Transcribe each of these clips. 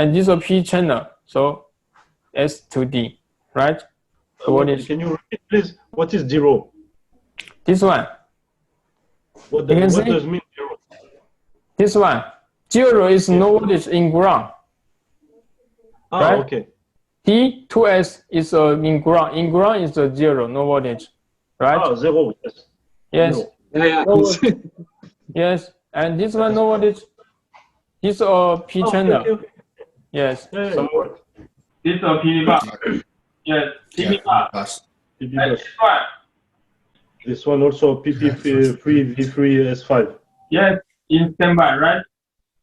and this is a P channel, so S to D, right? Can you repeat, please? What is 0? This one. What does mean 0? This one. 0 is no voltage in ground. Right? Okay. T 2S is in ground. In ground is 0, no voltage, right? 0. Yes. Yes. 0. Yeah. Yes. And this one no voltage. This is P channel. Okay. Yes. Yeah, so this is PV bus. Yes. PV bus. PV And bus. this one. This one also PP3 V3 S5. Yes. In standby, right?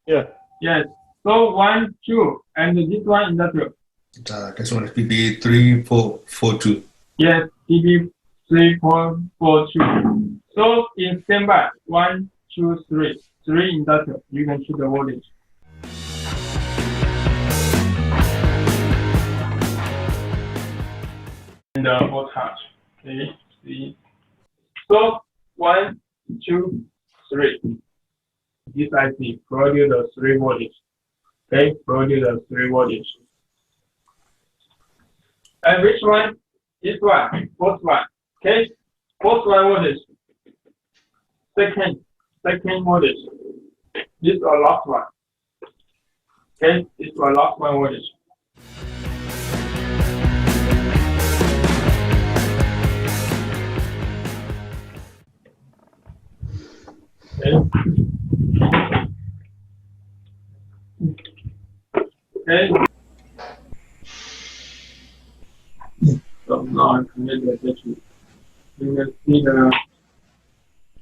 Yeah. Yes. So 1, 2, and this one industrial. This one is PP3442. Yes, PP3442. So in standby, 1, 2, 3. 3 industrial. You can choose the voltage. And the voltage. Okay. See. So 1, 2, 3. This IC produce the 3 voltage. Okay, produce the 3 voltage. And which one? This one, first one. Okay, first one voltage. Second voltage. This is our last one. Okay, this is our last one voltage. Okay. So now I connect the battery. You can see the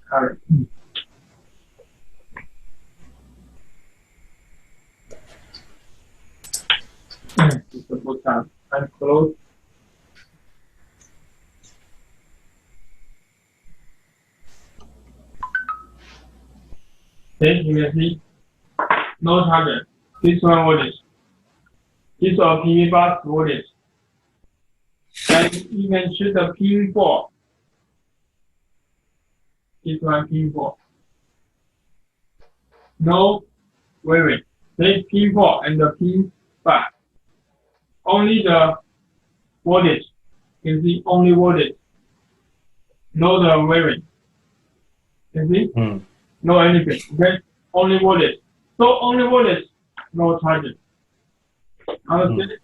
current. It's the button. And close. Okay, you can see no target. This one voltage. This is our PV bus voltage. And you can choose the pin 4. This one pin 4. No wiring. This pin 4 and the pin 5. Only the voltage. You can see only voltage. No the wiring. You can see? No anything. Okay? Only voltage. So only voltage, no charging. Understand?